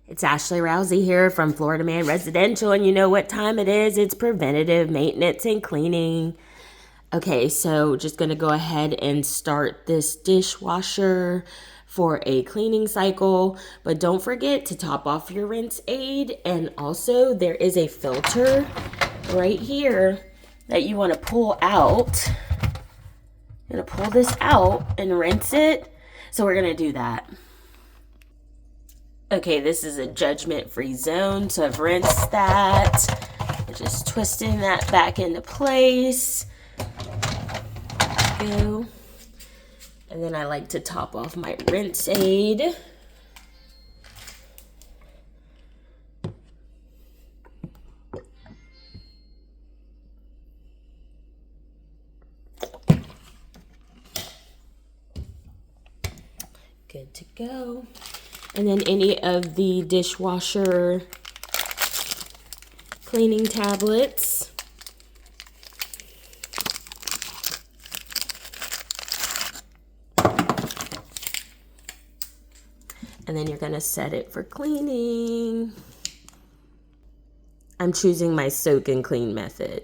It's Ashley Rousey here from Florida Man Residential, and you know what time it is. It's preventative maintenance and cleaning. Okay, so just going to go ahead and start this dishwasher for a cleaning cycle, but don't forget to top off your rinse aid. And also there is a filter right here that you want to pull out. You're going to pull this out and rinse it. So we're going to do that. Okay, this is a judgment-free zone, so I've rinsed that. We're just twisting that back into place. Go. And then I like to top off my rinse aid. Good to go. And then any of the dishwasher cleaning tablets. And then you're going to set it for cleaning. I'm choosing my soak and clean method.